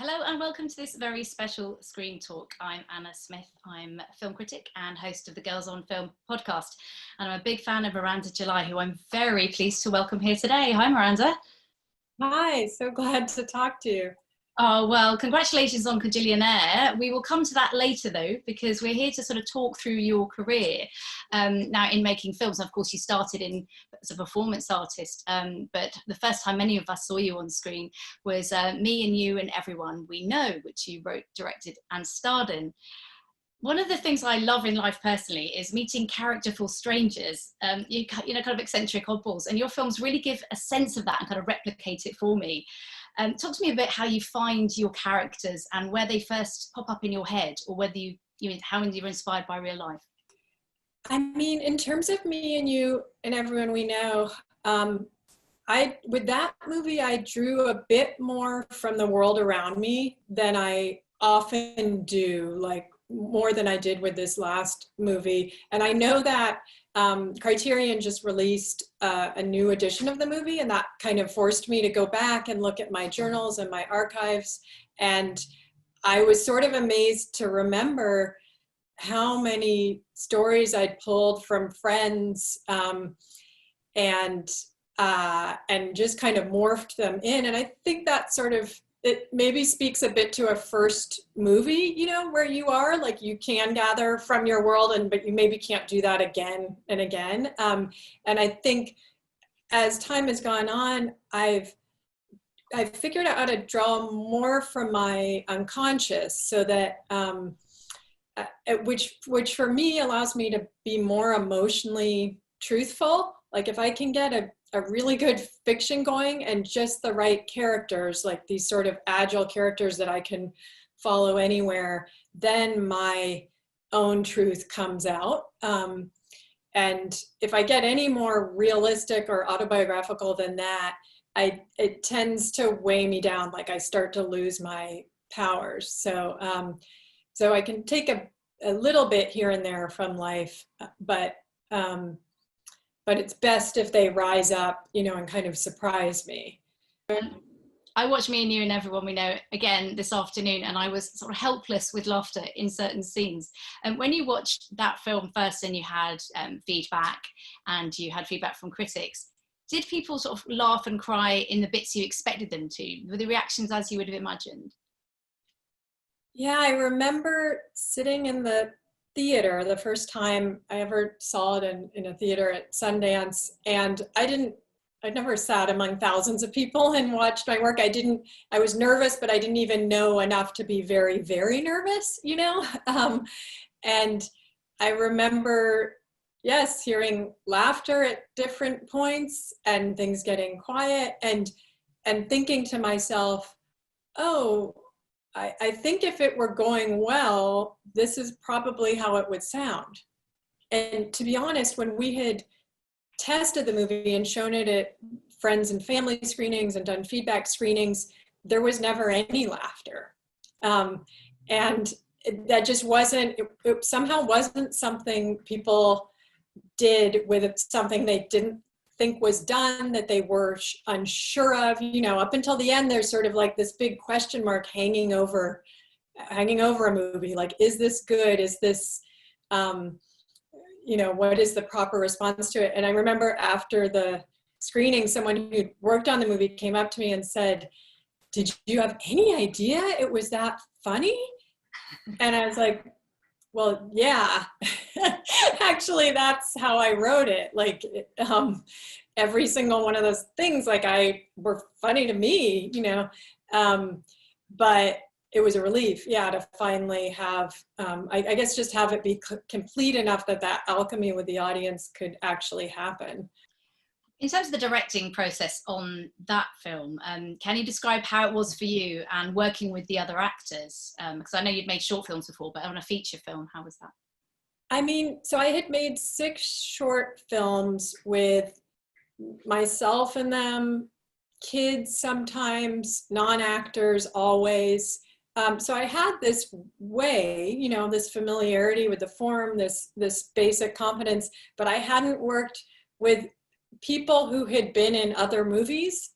Hello and welcome to this very special Screen Talk. I'm Anna Smith. I'm a film critic and host of the Girls on Film podcast. And I'm a big fan of Miranda July, who I'm very pleased to welcome here today. Hi, Miranda. Hi, so glad to talk to you. Oh, well, congratulations on Kajillionaire. We will come to that later, though, because we're here to sort of talk through your career now in making films. Of course, you started as a performance artist, but the first time many of us saw you on screen was Me and You and Everyone We Know, which you wrote, directed and starred in. One of the things I love in life personally is meeting characterful strangers, you know, kind of eccentric oddballs, and your films really give a sense of that and kind of replicate it for me. Talk to me a bit how you find your characters and where they first pop up in your head, or whether how you're inspired by real life. I mean, in terms of Me and You and Everyone We Know, with that movie, I drew a bit more from the world around me than I often do, like more than I did with this last movie. And I know that Criterion just released a new edition of the movie, and that kind of forced me to go back and look at my journals and my archives. And I was sort of amazed to remember how many stories I'd pulled from friends and just kind of morphed them in. And I think that sort of, it maybe speaks a bit to a first movie, you know, where you are, like you can gather from your world, but you maybe can't do that again and again. And I think as time has gone on, I've figured out how to draw more from my unconscious, so that, which for me allows me to be more emotionally truthful. Like if I can get a really good fiction going and just the right characters, like these sort of agile characters that I can follow anywhere, then my own truth comes out. And if I get any more realistic or autobiographical than that, it tends to weigh me down. Like I start to lose my powers. So I can take a little bit here and there from life, but it's best if they rise up, you know, and kind of surprise me. I watched Me and You and Everyone We Know again this afternoon, and I was sort of helpless with laughter in certain scenes. And when you watched that film first and you had feedback, and you had feedback from critics, did people sort of laugh and cry in the bits you expected them to? Were the reactions as you would have imagined? Yeah, I remember sitting in the theater the first time I ever saw it in a theater at Sundance, and I'd never sat among thousands of people and watched my work. I was nervous, but I didn't even know enough to be very, very nervous, you know? And I remember, yes, hearing laughter at different points and things getting quiet, and thinking to myself, oh, I think if it were going well, this is probably how it would sound. And to be honest, when we had tested the movie and shown it at friends and family screenings and done feedback screenings, there was never any laughter. And that just wasn't, it somehow wasn't something people did with something they didn't think was done, that they were unsure of. You know, up until the end, there's sort of like this big question mark hanging over a movie. Like, is this good? Is this, you know, what is the proper response to it? And I remember after the screening, someone who worked on the movie came up to me and said, "Did you have any idea it was that funny?" And I was like, well, yeah, actually, that's how I wrote it. Like, every single one of those things, like, were funny to me, you know, but it was a relief, yeah, to finally have, I guess, just have it be complete enough that alchemy with the audience could actually happen. In terms of the directing process on that film, can you describe how it was for you and working with the other actors? Because I know you'd made short films before, but on a feature film, how was that? I mean, so I had made 6 short films with myself in them, kids sometimes, non-actors always. So I had this way, you know, this familiarity with the form, this basic confidence, but I hadn't worked with people who had been in other movies.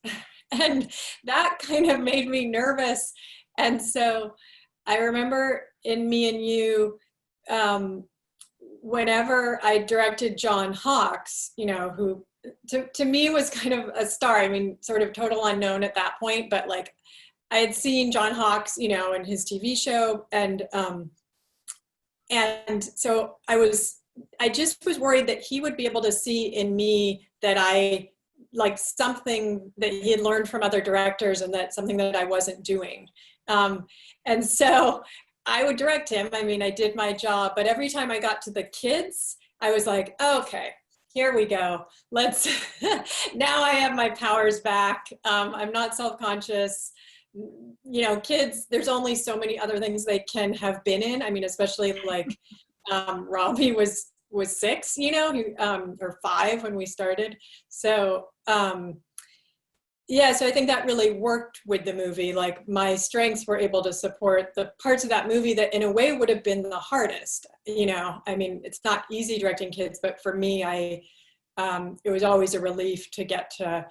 And that kind of made me nervous. And so I remember in Me and You, whenever I directed John Hawkes, you know, who to me was kind of a star. I mean, sort of total unknown at that point, but like I had seen John Hawkes, you know, in his TV show, and so I just was worried that he would be able to see in me that I like something that he had learned from other directors, and that something that I wasn't doing. And so I would direct him. I mean, I did my job, but every time I got to the kids, I was like, okay, here we go. Let's, now I have my powers back. I'm not self-conscious. You know, kids, there's only so many other things they can have been in. I mean, especially like Robbie was 6, you know, or 5 when we started. So, yeah, so I think that really worked with the movie. Like my strengths were able to support the parts of that movie that in a way would have been the hardest. You know, I mean, it's not easy directing kids, but for me, it was always a relief to get to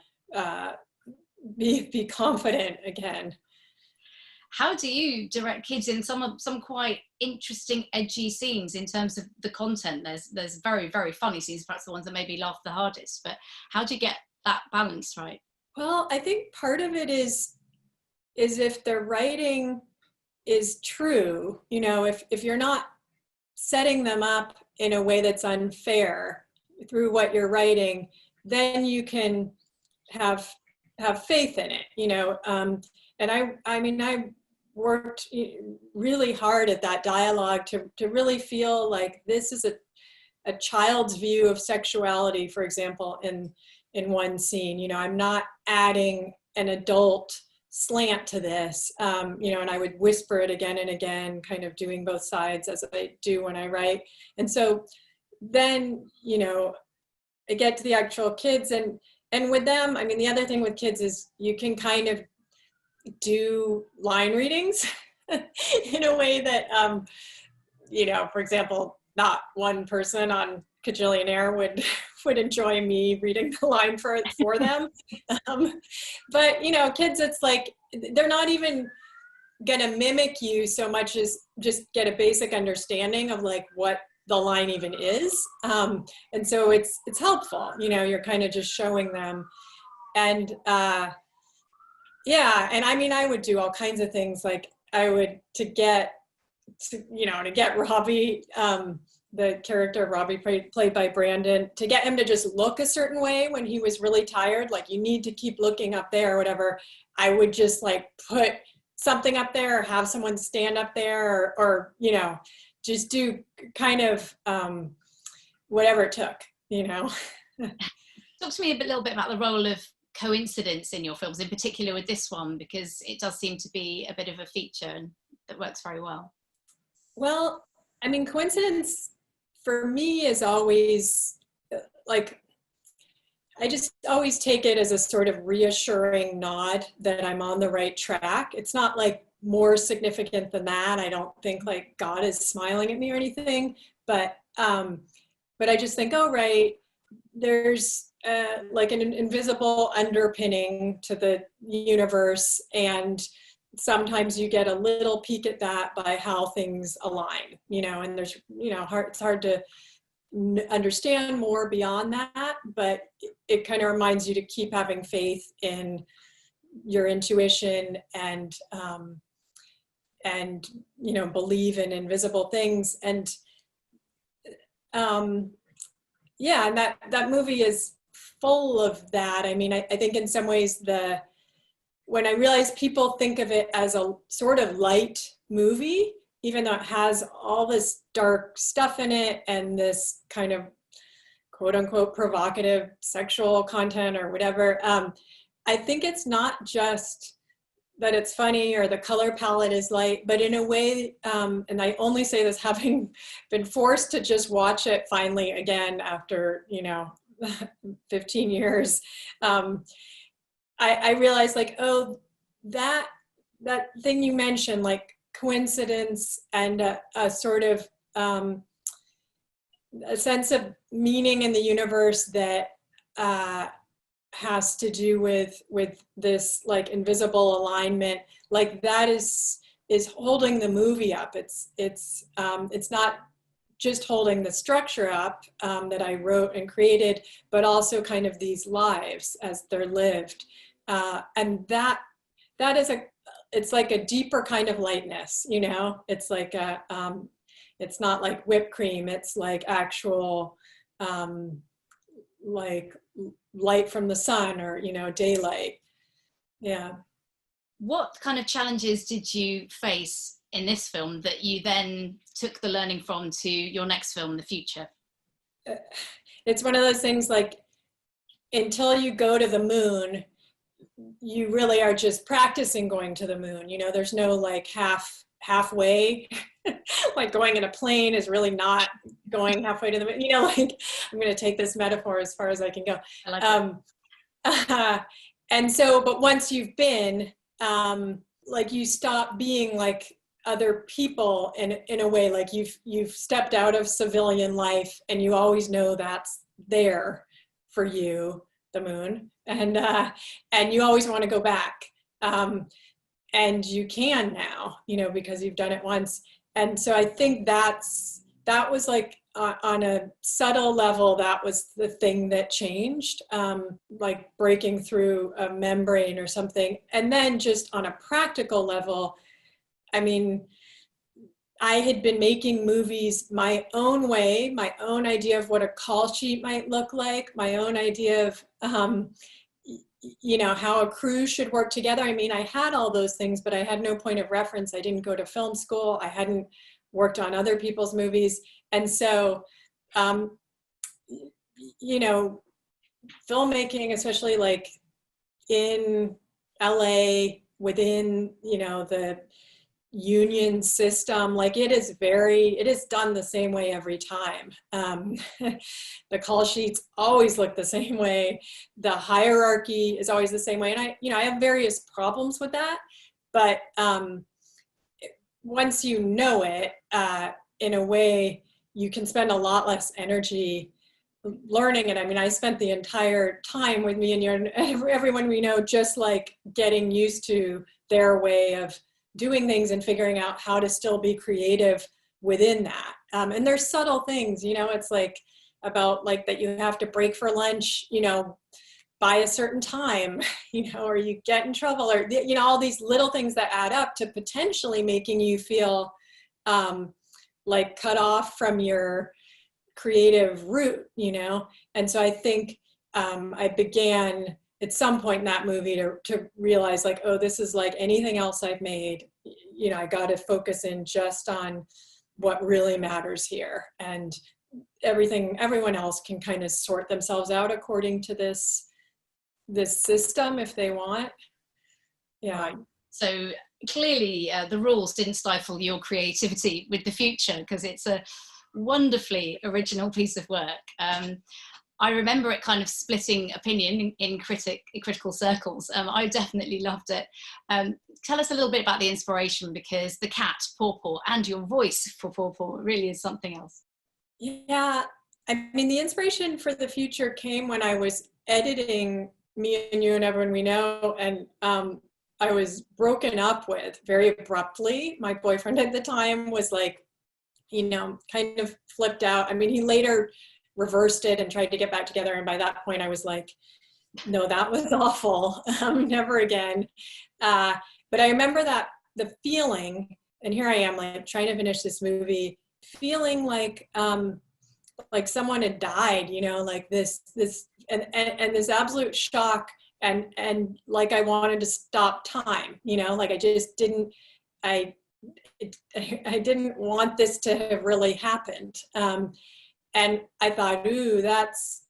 be confident again. How do you direct kids in some quite interesting, edgy scenes in terms of the content? There's very, very funny scenes, perhaps the ones that maybe laugh the hardest, but how do you get that balance right? Well, I think part of it is if the writing is true, you know, if you're not setting them up in a way that's unfair through what you're writing, then you can have faith in it, you know. And I mean, I worked really hard at that dialogue to really feel like this is a child's view of sexuality, for example, in one scene. You know, I'm not adding an adult slant to this, you know, and I would whisper it again and again, kind of doing both sides as I do when I write. And so then, you know, I get to the actual kids, and with them, I mean, the other thing with kids is you can kind of do line readings in a way that, you know, for example, not one person on Kajillionaire would enjoy me reading the line for them. But, you know, kids, it's like, they're not even gonna mimic you so much as just get a basic understanding of like what the line even is. And so it's helpful, you know, you're kind of just showing them. And yeah, and I mean, I would do all kinds of things. Like I would, to get Robbie, the character of Robbie played by Brandon, to get him to just look a certain way when he was really tired, like you need to keep looking up there or whatever, I would just like put something up there or have someone stand up there or you know, just do kind of whatever it took, you know. Talk to me a little bit about the role of coincidence in your films, in particular with this one, because it does seem to be a bit of a feature and that works very well. Well, I mean, coincidence for me is always like, I just always take it as a sort of reassuring nod that I'm on the right track. It's not like more significant than that. I don't think like God is smiling at me or anything, but I just think, oh, right, there's like an invisible underpinning to the universe, and sometimes you get a little peek at that by how things align, you know, and there's, you know, it's hard to understand more beyond that, but it kind of reminds you to keep having faith in your intuition and you know, believe in invisible things. And yeah, and that movie is full of that. I mean, I think in some ways when I realized people think of it as a sort of light movie, even though it has all this dark stuff in it and this kind of quote unquote provocative sexual content or whatever, I think it's not just that it's funny or the color palette is light, but in a way, and I only say this having been forced to just watch it finally again after, you know, 15 years, I realized like, oh, that thing you mentioned, like coincidence and a sort of a sense of meaning in the universe that has to do with this like invisible alignment. like that is holding the movie up. It's not just holding the structure up that I wrote and created, but also kind of these lives as they're lived. And that is it's like a deeper kind of lightness, you know? It's like it's not like whipped cream, it's like actual, like light from the sun, or, you know, daylight. Yeah. What kind of challenges did you face in this film that you then took the learning from to your next film, The Future? It's one of those things, like, until you go to the moon, you really are just practicing going to the moon. You know, there's no like halfway. Like going in a plane is really not going halfway to the moon. You know, like, I'm going to take this metaphor as far as I can go. I like it. And so, but once you've been, like, you stop being like other people in a way. Like you've stepped out of civilian life, and you always know that's there for you, the moon, and you always want to go back, and you can now, you know, because you've done it once. And so I think that was like, on a subtle level, that was the thing that changed, like breaking through a membrane or something. And then just on a practical level, I mean, I had been making movies my own way, my own idea of what a call sheet might look like, my own idea of, you know, how a crew should work together. I mean, I had all those things, but I had no point of reference. I didn't go to film school. I hadn't worked on other people's movies. And so, you know, filmmaking, especially like in LA, within, you know, the union system, like it is done the same way every time. The call sheets always look the same way. The hierarchy is always the same way. And I have various problems with that, but once you know it, in a way, you can spend a lot less energy learning it. I mean, I spent the entire time with me and everyone we know, just like getting used to their way of doing things and figuring out how to still be creative within that. And there's subtle things, you know, it's like about like that you have to break for lunch, you know, by a certain time, you know, or you get in trouble, or, you know, all these little things that add up to potentially making you feel like cut off from your creative route, you know? And so I think I began at some point in that movie to realize, like, oh, this is like anything else I've made. You know, I got to focus in just on what really matters here, and everyone else can kind of sort themselves out according to this system if they want. Yeah. Right. So clearly the rules didn't stifle your creativity with The Future, because it's a wonderfully original piece of work. I remember it kind of splitting opinion in critical circles. I definitely loved it. Tell us a little bit about the inspiration, because the cat, Paw, and your voice for Paw really is something else. Yeah, I mean, the inspiration for The Future came when I was editing Me and You and Everyone We Know, and I was broken up with very abruptly. My boyfriend at the time was like, you know, kind of flipped out. I mean, he later reversed it and tried to get back together. And by that point I was like, no, that was awful. Never again. But I remember that the feeling, and here I am like trying to finish this movie, feeling like someone had died, you know, like this and this absolute shock, and like I wanted to stop time, you know, like I just didn't, I didn't want this to have really happened. And I thought, ooh, that's,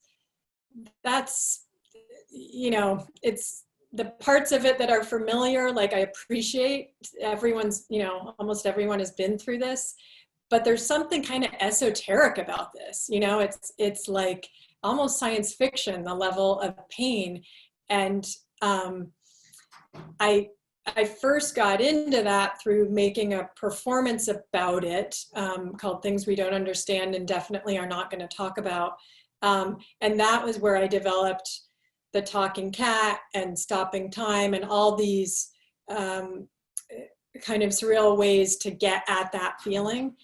you know, it's the parts of it that are familiar, like I appreciate. Everyone's, you know, almost everyone has been through this, but there's something kind of esoteric about this, you know, it's like almost science fiction, the level of pain. And I first got into that through making a performance about it called Things We Don't Understand and Definitely Are Not Going to Talk About. And that was where I developed the talking cat and stopping time and all these kind of surreal ways to get at that feeling.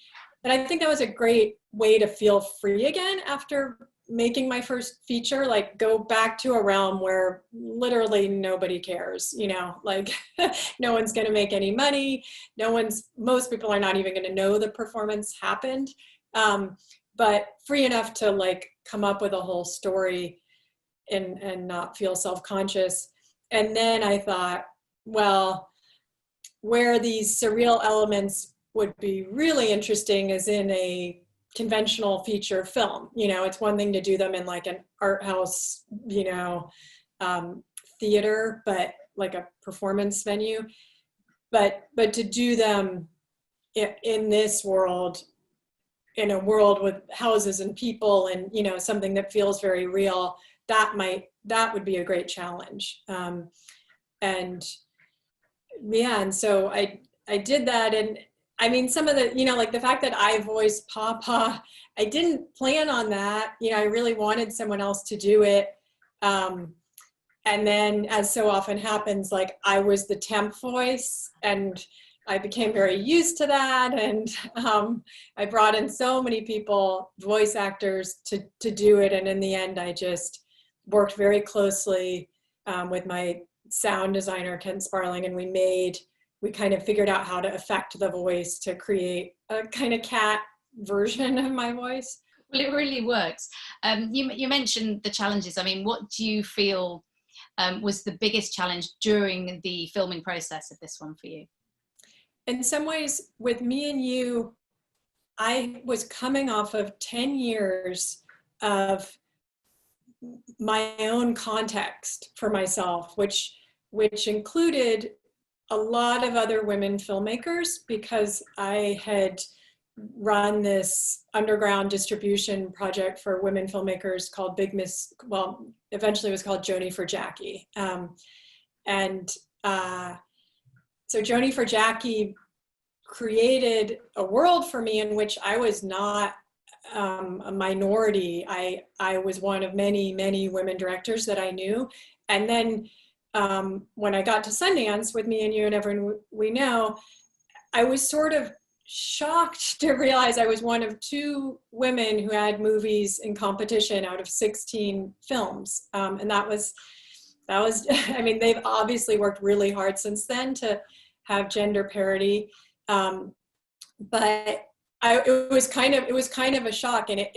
And I think that was a great way to feel free again after making my first feature, like go back to a realm where literally nobody cares, you know, like no one's going to make any money. Most people are not even going to know the performance happened. But free enough to like come up with a whole story and not feel self-conscious. And then I thought, well, where these surreal elements would be really interesting is in a conventional feature film. You know, it's one thing to do them in like an art house, you know, theater, but like a performance venue. But to do them in this world, in a world with houses and people and, you know, something that feels very real, that would be a great challenge. And yeah, and so I did that. And I mean, some of the, you know, like the fact that I voiced Papa, I didn't plan on that. You know, I really wanted someone else to do it. And then, as so often happens, like I was the temp voice, and I became very used to that. And I brought in so many people, voice actors, to do it. And in the end, I just worked very closely with my sound designer, Ken Sparling, and we kind of figured out how to affect the voice to create a kind of cat version of my voice. Well, it really works. You mentioned the challenges. I mean, what do you feel was the biggest challenge during the filming process of this one for you? In some ways, with Me and You, I was coming off of 10 years of my own context for myself, which included a lot of other women filmmakers, because I had run this underground distribution project for women filmmakers called Big Miss, well, eventually it was called Joni for Jackie. So Joni for Jackie created a world for me in which I was not a minority. I was one of many, many women directors that I knew. And then when I got to Sundance with Me and You and Everyone We Know, I was sort of shocked to realize I was one of 2 women who had movies in competition out of 16 films. And that was, I mean, they've obviously worked really hard since then to have gender parity. But it was kind of a shock, and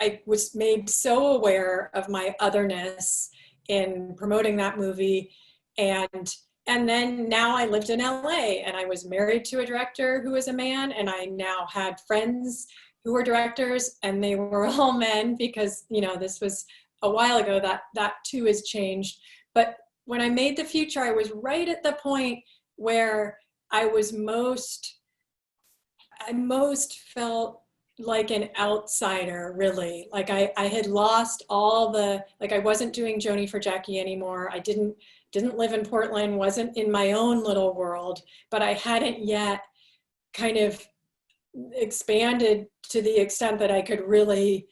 I was made so aware of my otherness in promoting that movie. And then now I lived in LA, and I was married to a director who was a man, and I now had friends who were directors, and they were all men, because, you know, this was a while ago. That too has changed. But when I made the feature, I was right at the point where I most felt like an outsider, really. Like I had lost all the, like I wasn't doing Joni for Jackie anymore. I didn't live in Portland, wasn't in my own little world, but I hadn't yet kind of expanded to the extent that I could really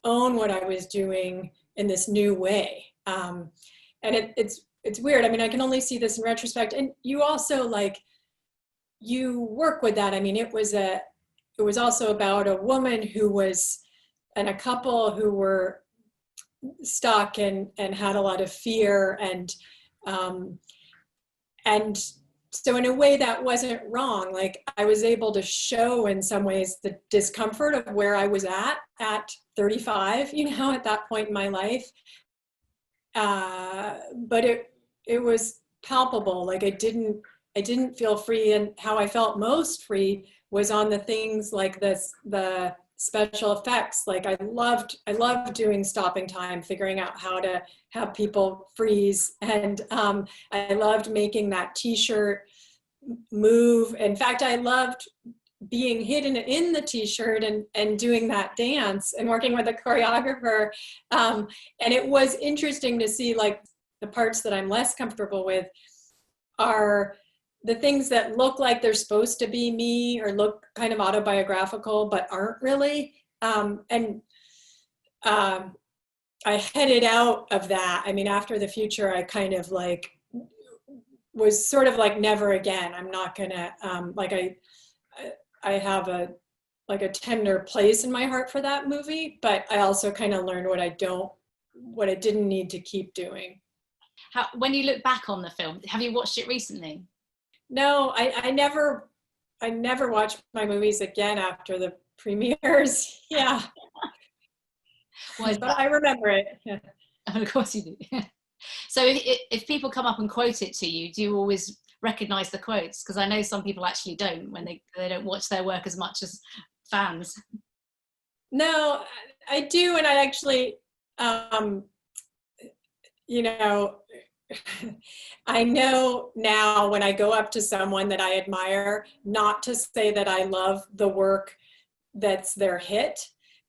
own what I was doing in this new way. And it's weird. I mean, I can only see this in retrospect. And you also, like, you work with that. I mean, it was also about a woman and a couple who were stuck and had a lot of fear, and so in a way that wasn't wrong. Like, I was able to show in some ways the discomfort of where I was at 35, you know, at that point in my life. But it was palpable. Like, I didn't feel free, and how I felt most free was on the things like the special effects. Like, I loved doing stopping time, figuring out how to have people freeze, and I loved making that t-shirt move. In fact, I loved being hidden in the t-shirt and doing that dance and working with a choreographer. And it was interesting to see, like, the parts that I'm less comfortable with are the things that look like they're supposed to be me or look kind of autobiographical, but aren't really. I headed out of that. I mean, after the feature, I kind of like was sort of like, never again. I'm not gonna, like I have a tender place in my heart for that movie, but I also kind of learned what I didn't need to keep doing. When you look back on the film, have you watched it recently? No, I never watch my movies again after the premieres. Yeah. But I remember it. Yeah. Of course you do. So if people come up and quote it to you, do you always recognize the quotes? Because I know some people actually don't, when they don't watch their work as much as fans. No, I do. And I actually, you know, I know now when I go up to someone that I admire, not to say that I love the work that's their hit,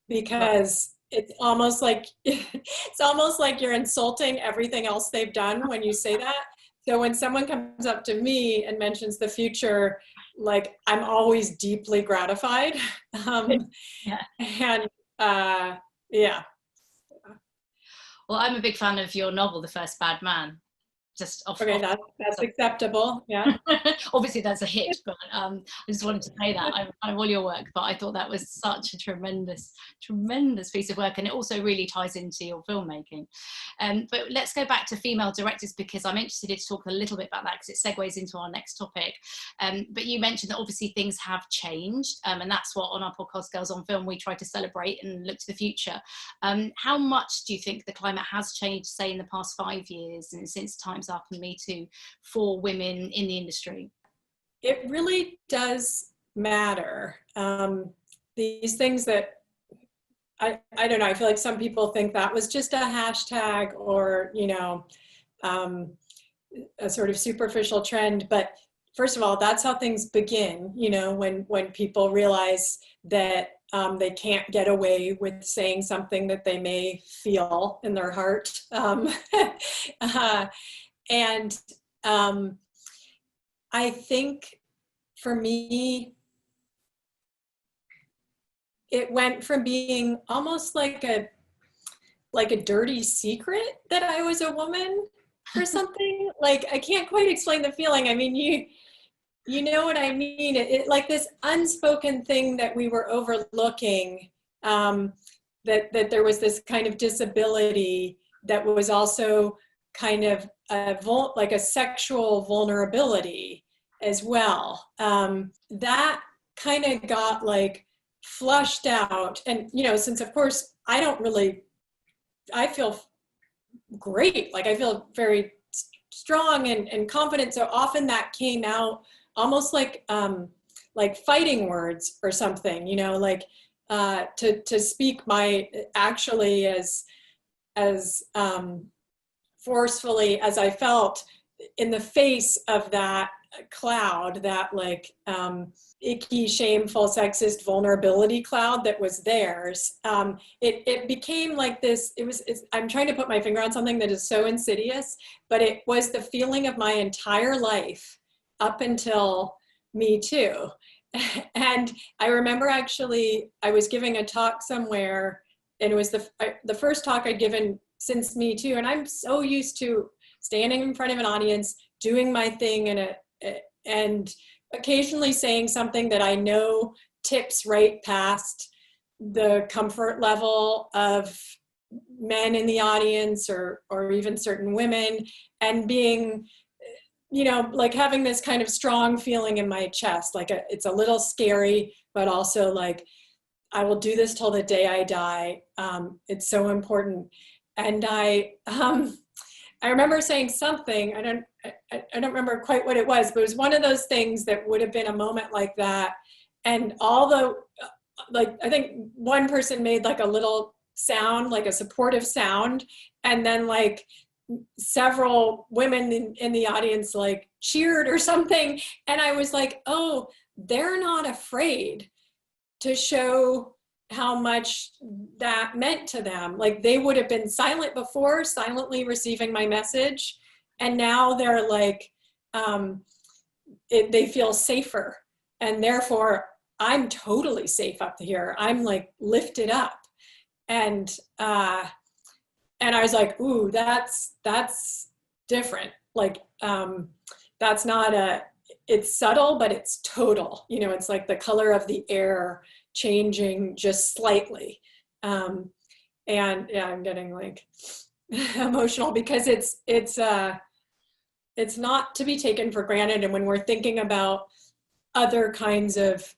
because it's almost like you're insulting everything else they've done when you say that. So when someone comes up to me and mentions The Future, like, I'm always deeply gratified. Yeah. And yeah. Well, I'm a big fan of your novel, The First Bad Man. Just okay, that's acceptable. Yeah. Obviously that's a hit, but I just wanted to say that I all your work, but I thought that was such a tremendous piece of work, and it also really ties into your filmmaking. But let's go back to female directors, because I'm interested to talk a little bit about that, because it segues into our next topic. But you mentioned that obviously things have changed, and that's what on our podcast Girls on Film we try to celebrate and look to the future. How much do you think the climate has changed, say, in the past 5 years and since Time's Up and Me Too, for women in the industry? It really does matter. These things that I don't know, I feel like some people think that was just a hashtag or, a sort of superficial trend. But first of all, that's how things begin, when people realize that they can't get away with saying something that they may feel in their heart. And I think for me, it went from being almost like a dirty secret that I was a woman or something. Like, I can't quite explain the feeling. I mean, you know what I mean? It like this unspoken thing that we were overlooking, that there was this kind of disability that was also kind of like a sexual vulnerability as well. That kind of got like flushed out. And, since of course I feel great. Like, I feel very strong and confident. So often that came out almost like fighting words or something, to speak my actually as forcefully as I felt in the face of that cloud, that like icky, shameful, sexist vulnerability cloud that was theirs. It became like this, I'm trying to put my finger on something that is so insidious, but it was the feeling of my entire life up until Me Too. And I remember actually, I was giving a talk somewhere, and it was the first talk I'd given since Me Too. And I'm so used to standing in front of an audience, doing my thing, and occasionally saying something that I know tips right past the comfort level of men in the audience or even certain women, and being, like having this kind of strong feeling in my chest, like it's a little scary, but also like, I will do this till the day I die. It's so important. And I remember saying something, I don't remember quite what it was, but it was one of those things that would have been a moment like that. And I think one person made like a little sound, like a supportive sound. And then like several women in the audience like cheered or something. And I was like, oh, they're not afraid to show how much that meant to them. Like, they would have been silent before, silently receiving my message. And now they're like, they feel safer. And therefore, I'm totally safe up here. I'm like lifted up. And I was like, ooh, that's different. Like, that's not it's subtle, but it's total. You know, it's like the color of the air changing just slightly. And yeah, I'm getting like emotional because it's not to be taken for granted. And when we're thinking about other kinds of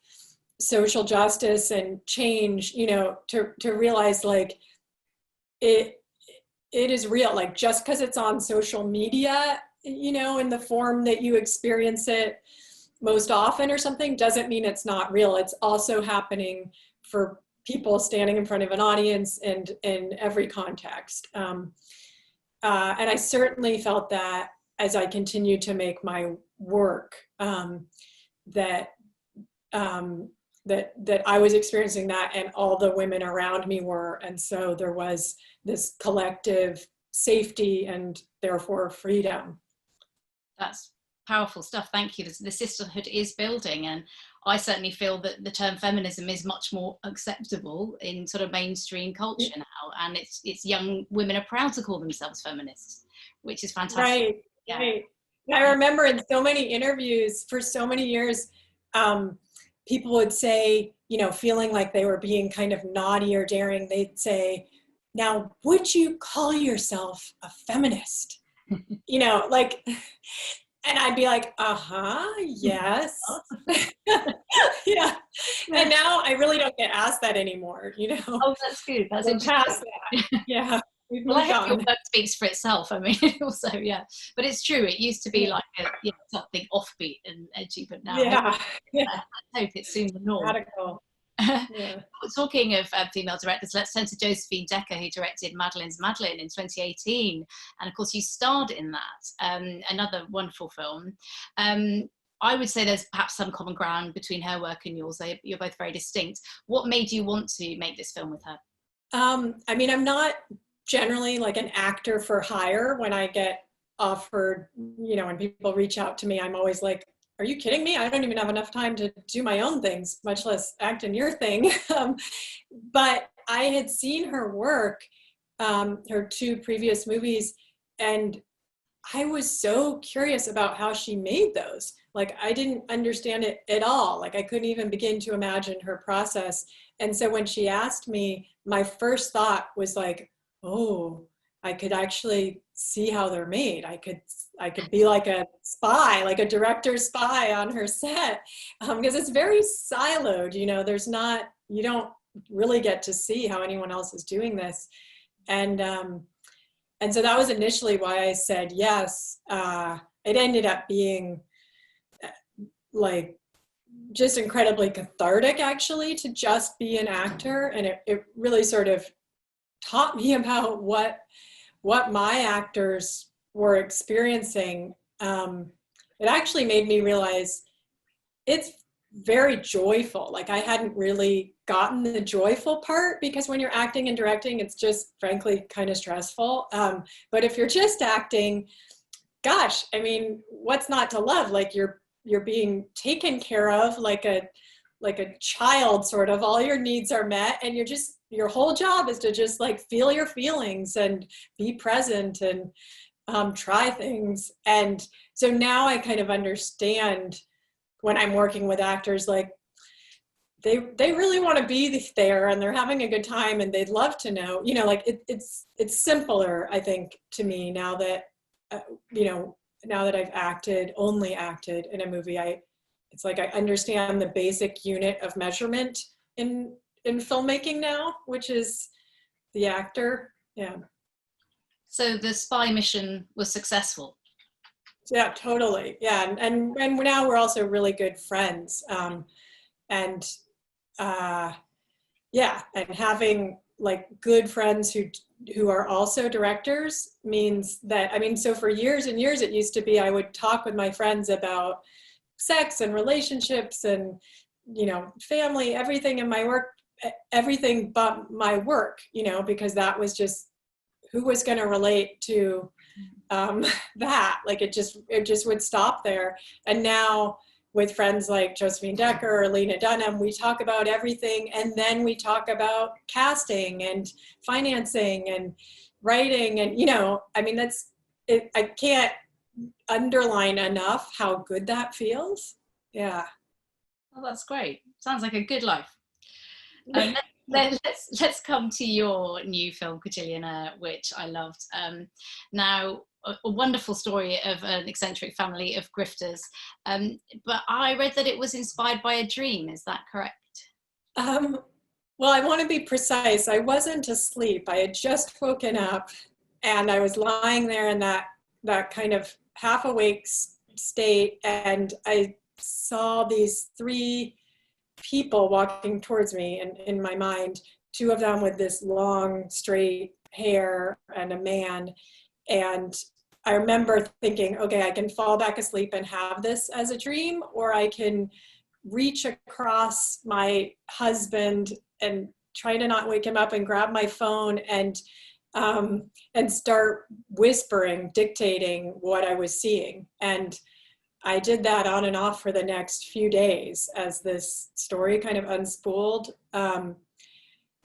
social justice and change, you know, to realize like it is real. Like just because it's on social media, you know, in the form that you experience it most often or something, doesn't mean it's not real. It's also happening for people standing in front of an audience and in every context. And I certainly felt that as I continued to make my work, that I was experiencing that, and all the women around me were. And so there was this collective safety and therefore freedom. That's powerful stuff. Thank you. The sisterhood is building, and I certainly feel that the term feminism is much more acceptable in sort of mainstream culture now, and it's young women are proud to call themselves feminists, which is fantastic. Right. Yeah. Right. I remember in so many interviews for so many years, people would say, you know, feeling like they were being kind of naughty or daring, they'd say, now, would you call yourself a feminist? You know, like, and I'd be like, yes. Yeah. And now I really don't get asked that anymore, you know. Oh, that's good. That's past that. Yeah. Well, I hope your work speaks for itself. I mean, also, yeah. But it's true. It used to be like something offbeat and edgy, but now I hope it's soon the norm. Radical. Yeah. Talking of female directors, let's turn to Josephine Decker, who directed Madeline's Madeline in 2018. And of course, you starred in that, another wonderful film. I would say there's perhaps some common ground between her work and yours. You're both very distinct. What made you want to make this film with her? I mean, I'm not generally like an actor for hire. When I get offered, you know, when people reach out to me, I'm always like, are you kidding me? I don't even have enough time to do my own things, much less act in your thing. But I had seen her work, her two previous movies, and I was so curious about how she made those. Like, I didn't understand it at all. Like, I couldn't even begin to imagine her process. And so when she asked me, my first thought was like, oh, I could actually see how they're made. I could be like a spy, like a director's spy on her set, because it's very siloed. You know, you don't really get to see how anyone else is doing this, and so that was initially why I said yes. It ended up being like just incredibly cathartic, actually, to just be an actor, and it really sort of taught me about what my actors were experiencing. It actually made me realize it's very joyful. Like, I hadn't really gotten the joyful part, because when you're acting and directing, it's just frankly kind of stressful. But if you're just acting, gosh, I mean, what's not to love? Like, you're being taken care of like a child, sort of. All your needs are met, and your whole job is to just like feel your feelings and be present and try things. And so now I kind of understand when I'm working with actors, like they really want to be there, and they're having a good time, and they'd love to know, you know, like it's simpler, I think, to me now that, you know, now that I've only acted in a movie. It's like I understand the basic unit of measurement in filmmaking now, which is the actor. Yeah. So the spy mission was successful. Yeah, totally. Yeah, and now we're also really good friends. And having like good friends who are also directors means that, I mean, so for years and years, it used to be I would talk with my friends about sex and relationships and, you know, family, everything in my work, everything but my work, you know, because that was just who was going to relate to that. Like, it just would stop there. And now with friends like Josephine Decker or Lena Dunham, we talk about everything, and then we talk about casting and financing and writing, and, you know, I mean, that's it. I can't underline enough how good that feels. Yeah. Well, that's great. Sounds like a good life. Let's come to your new film, Kajillionaire, which I loved. Now, a wonderful story of an eccentric family of grifters, but I read that it was inspired by a dream. Is that correct? Well, I want to be precise. I wasn't asleep. I had just woken up, and I was lying there in that kind of half awake state, and I saw these three people walking towards me in my mind, two of them with this long straight hair and a man. And I remember thinking, okay, I can fall back asleep and have this as a dream, or I can reach across my husband and try to not wake him up and grab my phone and start whispering, dictating what I was seeing. And I did that on and off for the next few days as this story kind of unspooled.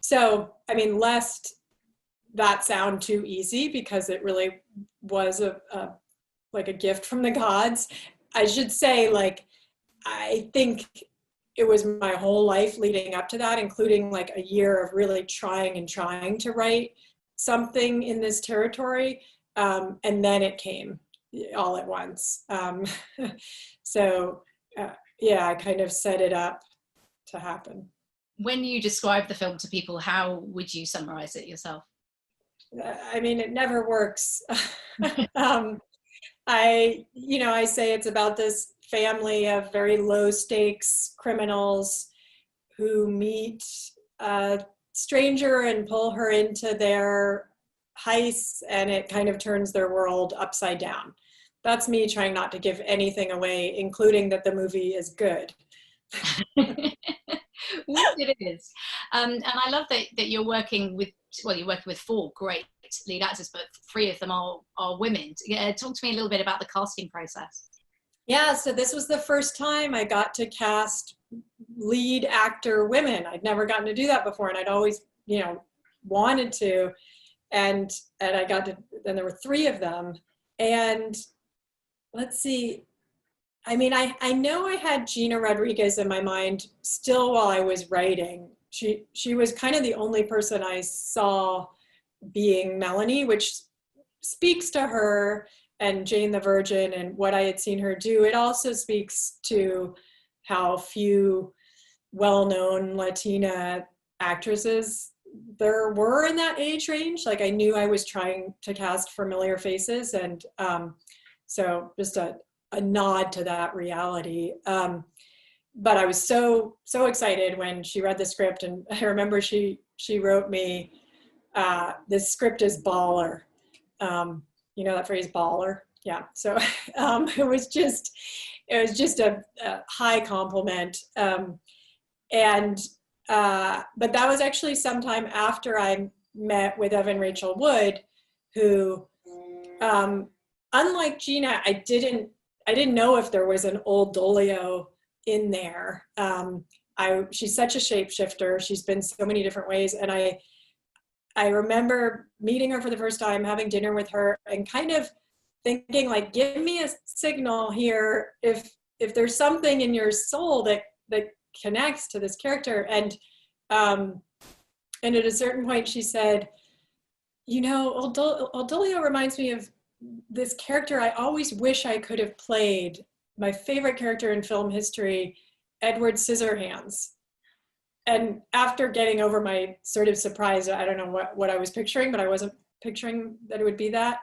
So, I mean, lest that sound too easy, because it really was like a gift from the gods, I should say, like, I think it was my whole life leading up to that, including like a year of really trying to write something in this territory. And then it came all at once. So yeah, I kind of set it up to happen. When you describe the film to people, how would you summarize it yourself? I mean, it never works. I say it's about this family of very low stakes criminals who meet a stranger and pull her into their heists, and it kind of turns their world upside down. That's me trying not to give anything away, including that the movie is good. It is. And I love that you're working with, you're working with four great lead actors, but three of them are women. Talk to me a little bit about the casting process. Yeah, so this was the first time I got to cast lead actor women. I'd never gotten to do that before, and I'd always, wanted to. And I got to, and there were three of them. And let's see, I mean, I know I had Gina Rodriguez in my mind still while I was writing. She was kind of the only person I saw being Melanie, which speaks to her and Jane the Virgin and what I had seen her do. It also speaks to how few well-known Latina actresses there were in that age range. Like, I knew I was trying to cast familiar faces, and so just a nod to that reality. But I was so excited when she read the script, and I remember she wrote me, this script is baller. You know that phrase, baller? Yeah. So it was just a high compliment. But that was actually sometime after I met with Evan Rachel Wood, who, unlike Gina, I didn't know if there was an old Dolio in there. She's such a shapeshifter. She's been so many different ways. And I remember meeting her for the first time, having dinner with her, and kind of thinking, like, give me a signal here if there's something in your soul that connects to this character. And at a certain point she said, old Dolio reminds me of this character I always wish I could have played, my favorite character in film history, Edward Scissorhands. And after getting over my sort of surprise, I don't know what I was picturing, but I wasn't picturing that it would be that.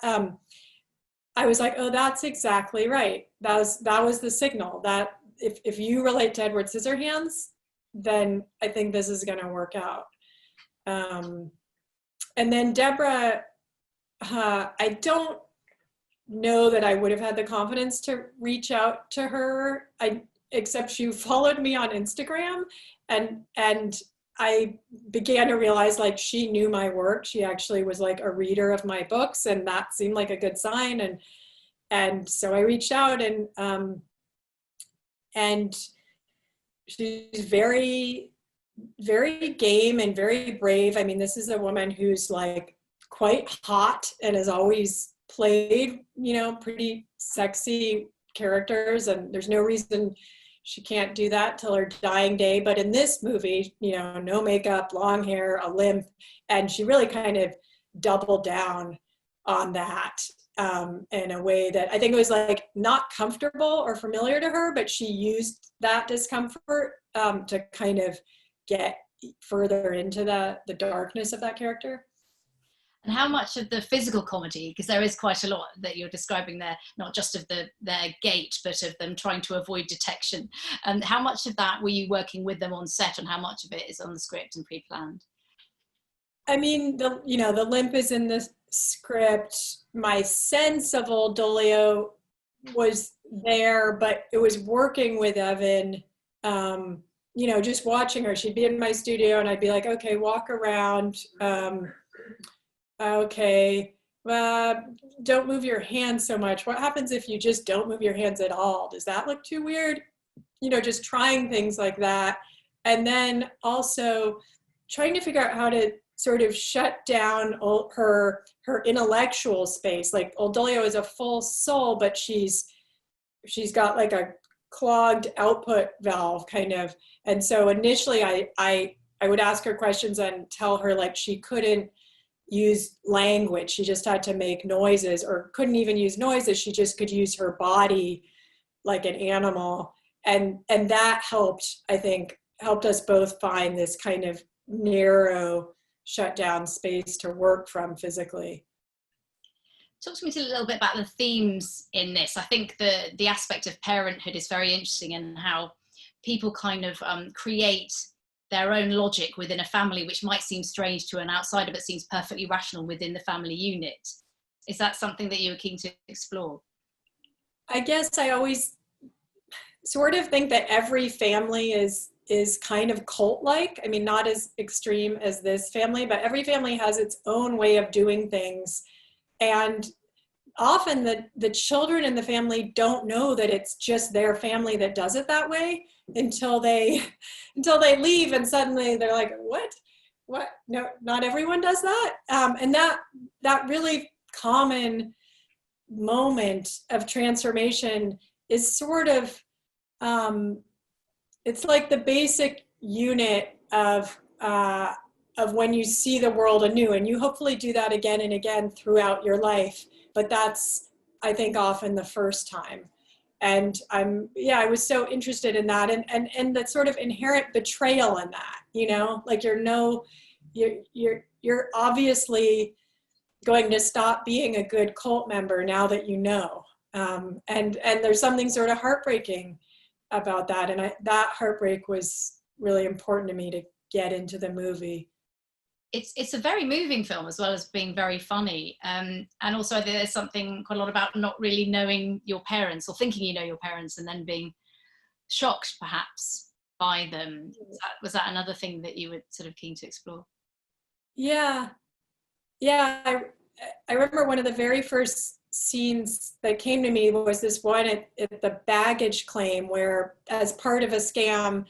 I was like, oh, that's exactly right. That was the signal, that if you relate to Edward Scissorhands, then I think this is going to work out. And then Deborah, I don't know that I would have had the confidence to reach out to her, except she followed me on Instagram, and I began to realize, like, she knew my work. She actually was like a reader of my books, and that seemed like a good sign. And so I reached out, and she's very, very game and very brave. I mean, this is a woman who's like quite hot and is always played, pretty sexy characters, and there's no reason she can't do that till her dying day. But in this movie, no makeup, long hair, a limp, and she really kind of doubled down on that in a way that I think it was like not comfortable or familiar to her, but she used that discomfort to kind of get further into the darkness of that character. And how much of the physical comedy, because there is quite a lot that you're describing there, not just of their gait, but of them trying to avoid detection. And how much of that were you working with them on set, and how much of it is on the script and pre-planned? I mean, the limp is in the script. My sense of Old Dolio was there, but it was working with Evan, just watching her. She'd be in my studio and I'd be like, okay, walk around. Okay, don't move your hands so much. What happens if you just don't move your hands at all? Does that look too weird? Just trying things like that. And then also trying to figure out how to sort of shut down her intellectual space. Like Old Dolio is a full soul, but she's got like a clogged output valve kind of. And so initially I would ask her questions and tell her like she couldn't use language. She just had to make noises, or couldn't even use noises. She just could use her body like an animal. And that helped, I think, helped us both find this kind of narrow shut down space to work from physically. Talk to me a little bit about the themes in this. I think the aspect of parenthood is very interesting, and how people kind of create their own logic within a family, which might seem strange to an outsider, but seems perfectly rational within the family unit. Is that something that you were keen to explore? I guess I always sort of think that every family is kind of cult-like. I mean, not as extreme as this family, but every family has its own way of doing things. And often the children in the family don't know that it's just their family that does it that way until they leave, and suddenly they're like, what? No, not everyone does that. And that really common moment of transformation is sort of, it's like the basic unit of when you see the world anew, and you hopefully do that again and again throughout your life. But that's, I think, often the first time. And I was so interested in that, and that sort of inherent betrayal in that, like you're obviously going to stop being a good cult member now that you know. And there's something sort of heartbreaking about that. And that heartbreak was really important to me to get into the movie. It's a very moving film, as well as being very funny. And also there's something quite a lot about not really knowing your parents, or thinking you know your parents, and then being shocked perhaps by them. Was that another thing that you were sort of keen to explore? Yeah. I remember one of the very first scenes that came to me was this one at the baggage claim, where as part of a scam,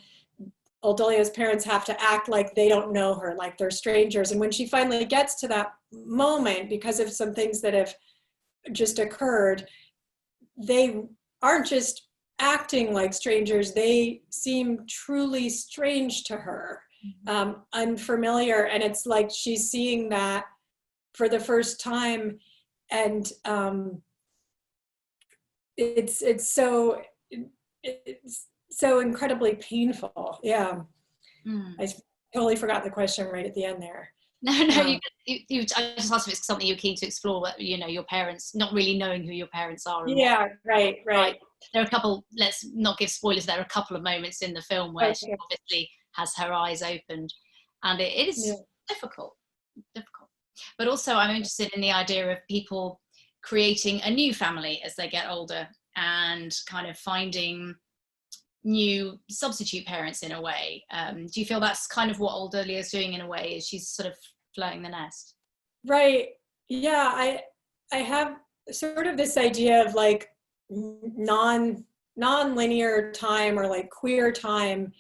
Old Dolio's parents have to act like they don't know her, like they're strangers. And when she finally gets to that moment, because of some things that have just occurred, they aren't just acting like strangers, they seem truly strange to her, unfamiliar. And it's like she's seeing that for the first time. And it's so incredibly painful. Yeah. I totally forgot the question right at the end there. No, I just asked if it's something you're keen to explore, your parents, not really knowing who your parents are. Yeah, right. There are a couple, let's not give spoilers, there are a couple of moments in the film where she obviously has her eyes opened, and it is difficult. But also I'm interested in the idea of people creating a new family as they get older, and kind of finding new substitute parents in a way. Do you feel that's kind of what Old Dolio is doing in a way? Is she's sort of floating the nest? Right. Yeah. I have sort of this idea of like non-linear time, or like queer time,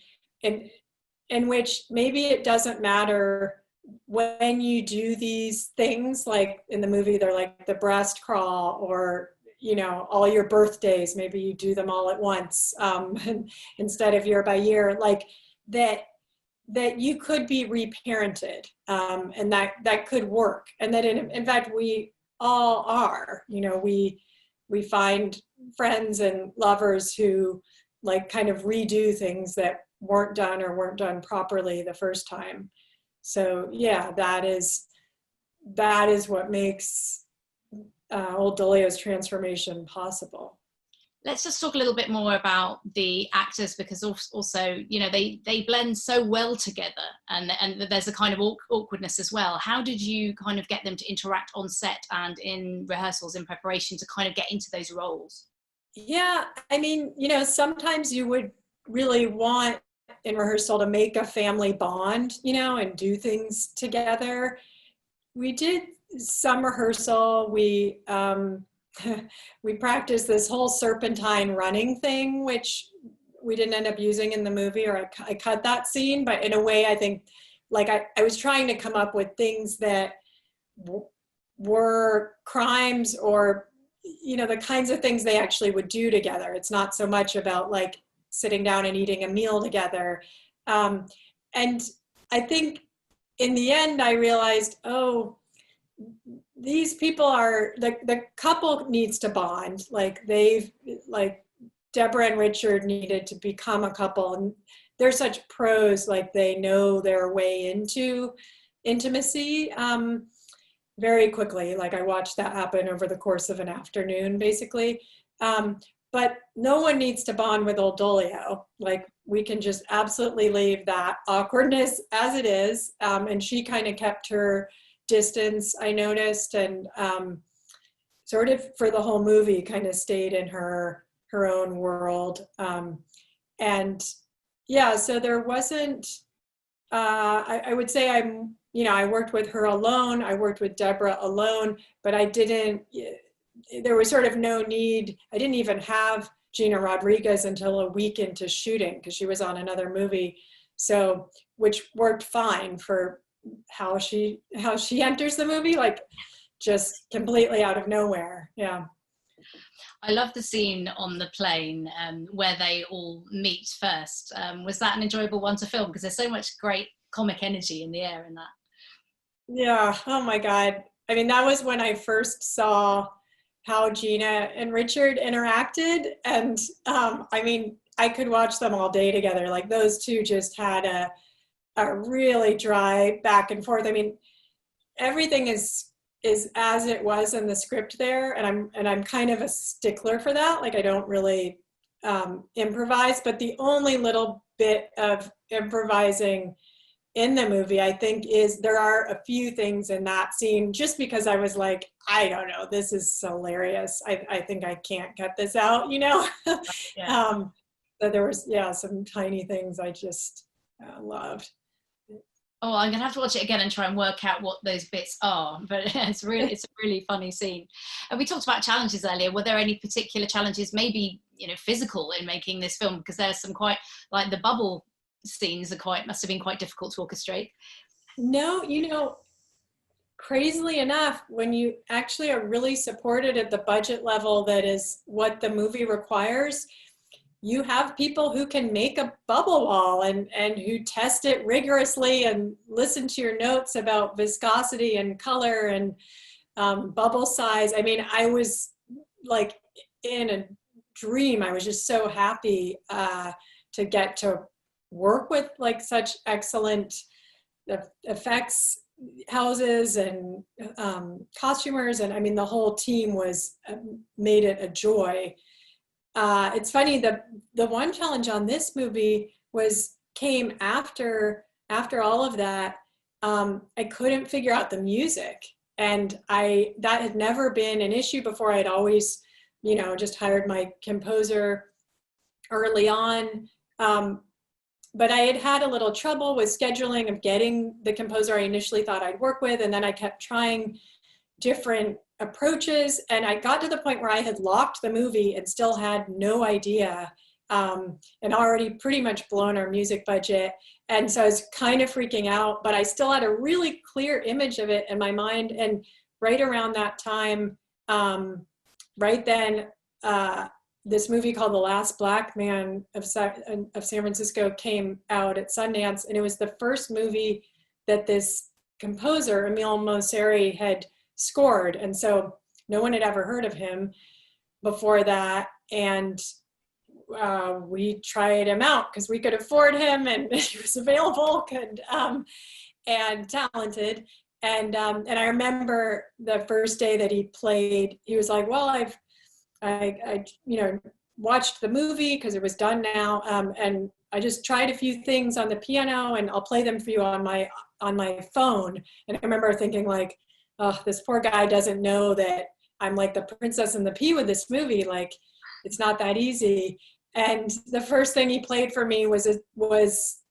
in which maybe it doesn't matter when you do these things, like in the movie, they're like the breast crawl, or, you know, all your birthdays, maybe you do them all at once, instead of year by year, like that you could be reparented, and that could work. And that in fact, we all are, you know, we find friends and lovers who like kind of redo things that weren't done or weren't done properly the first time. So yeah, that is what makes old Dolio's transformation possible. Let's just talk a little bit more about the actors, because also, you know, they blend so well together, and there's a kind of awkwardness as well. How did you kind of get them to interact on set and in rehearsals, in preparation to kind of get into those roles? Yeah, I mean, you know, sometimes you would really want in rehearsal to make a family bond, you know, and do things together. We did some rehearsal. We we practiced this whole serpentine running thing, which we didn't end up using in the movie, or I cut that scene. But in a way, I think, like, I was trying to come up with things that were crimes, or, you know, the kinds of things they actually would do together. It's not so much about like sitting down and eating a meal together. And I think in the end, I realized, oh, these people are, the couple needs to bond. Like Deborah and Richard needed to become a couple, and they're such pros, like they know their way into intimacy very quickly. Like I watched that happen over the course of an afternoon, basically. But no one needs to bond with old Dolio. Like we can just absolutely leave that awkwardness as it is. And she kind of kept her distance, I noticed, and sort of for the whole movie kind of stayed in her own world. And yeah, so there wasn't, I would say I worked with her alone, I worked with Deborah alone, but there was sort of no need. I didn't even have Gina Rodriguez until a week into shooting, because she was on another movie. So, which worked fine for how she enters the movie, like just completely out of nowhere. Yeah. I love the scene on the plane where they all meet first. Was that an enjoyable one to film? Because there's so much great comic energy in the air in that. Yeah. Oh my God. I mean, that was when I first saw how Gina and Richard interacted. And I mean, I could watch them all day together. Like those two just had a really dry back and forth. I mean, everything is as it was in the script there. And I'm kind of a stickler for that. Like I don't really improvise, but the only little bit of improvising in the movie, I think, is there are a few things in that scene, just because I was like, I don't know, this is hilarious. I think I can't cut this out, you know? Yeah. So there was, some tiny things I just loved. Oh, I'm gonna have to watch it again and try and work out what those bits are. But it's a really funny scene. And we talked about challenges earlier. Were there any particular challenges, maybe, you know, physical, in making this film? Because there's some quite, like the bubble scenes must have been quite difficult to orchestrate. No, you know, crazily enough, when you actually are really supported at the budget level that is what the movie requires, you have people who can make a bubble wall and who test it rigorously and listen to your notes about viscosity and color and bubble size. I mean, I was like in a dream. I was just so happy to get to work with like such excellent effects houses and costumers. And I mean, the whole team made it a joy. It's funny, the one challenge on this movie came after all of that. I couldn't figure out the music, and that had never been an issue before. I'd always, you know, just hired my composer early on. But I had a little trouble with scheduling of getting the composer I initially thought I'd work with, and then I kept trying different approaches, and I got to the point where I had locked the movie and still had no idea and already pretty much blown our music budget. And so I was kind of freaking out, but I still had a really clear image of it in my mind. And right around that time, right then, this movie called The Last Black Man of San Francisco came out at Sundance, and it was the first movie that this composer, Emile Mosseri, had scored. And so no one had ever heard of him before that. And we tried him out because we could afford him, and he was available and talented. And I remember the first day that he played, he was like, well, I watched the movie because it was done now, and I just tried a few things on the piano, and I'll play them for you on my phone. And I remember thinking like, oh, this poor guy doesn't know that I'm like the princess and the pea with this movie. Like, it's not that easy. And the first thing he played for me was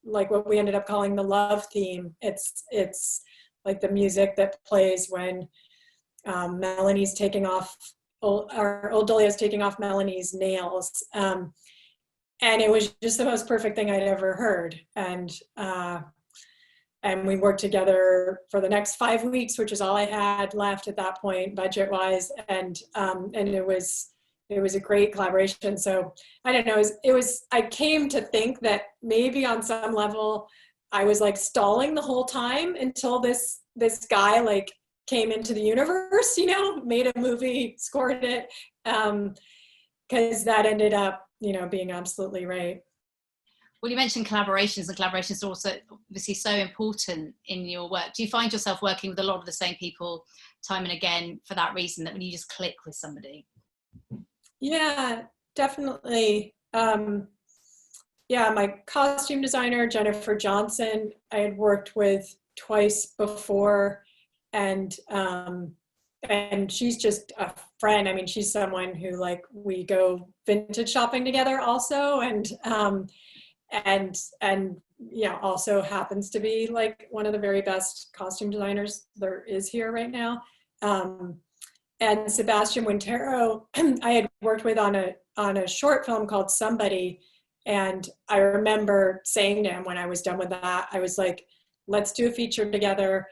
like what we ended up calling the love theme. It's like the music that plays when Melanie's taking off, or Old Dolio's taking off Melanie's nails. And it was just the most perfect thing I'd ever heard. And we worked together for the next 5 weeks, which is all I had left at that point, budget-wise. And it was a great collaboration. So I don't know, I came to think that maybe on some level I was like stalling the whole time until this guy like came into the universe, made a movie, scored it, because that ended up, being absolutely right. Well, you mentioned collaborations, and collaborations are also obviously so important in your work. Do you find yourself working with a lot of the same people time and again for that reason, that when you just click with somebody? Yeah, definitely. My costume designer, Jennifer Johnson, I had worked with twice before, and she's just a friend. I mean, she's someone who like we go vintage shopping together also, and also happens to be like one of the very best costume designers there is here right now. And Sebastian Wintero, I had worked with on a short film called Somebody. And I remember saying to him when I was done with that, I was like, let's do a feature together.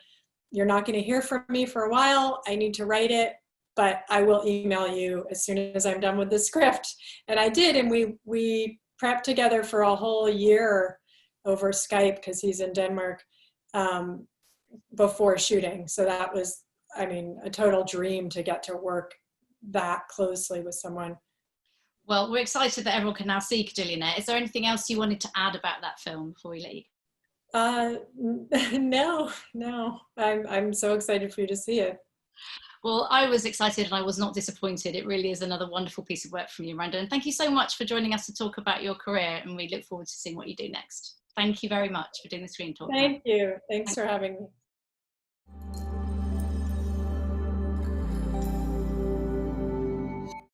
You're not going to hear from me for a while. I need to write it, but I will email you as soon as I'm done with the script. And I did. And we prepped together for a whole year over Skype because he's in Denmark before shooting. So that was, a total dream to get to work that closely with someone. Well, we're excited that everyone can now see Kajillionaire. Is there anything else you wanted to add about that film before we leave? No. I'm so excited for you to see it. Well, I was excited and I was not disappointed. It really is another wonderful piece of work from you, Miranda. And thank you so much for joining us to talk about your career, and we look forward to seeing what you do next. Thank you very much for doing the Screen Talk. Thank you. Thanks for having me.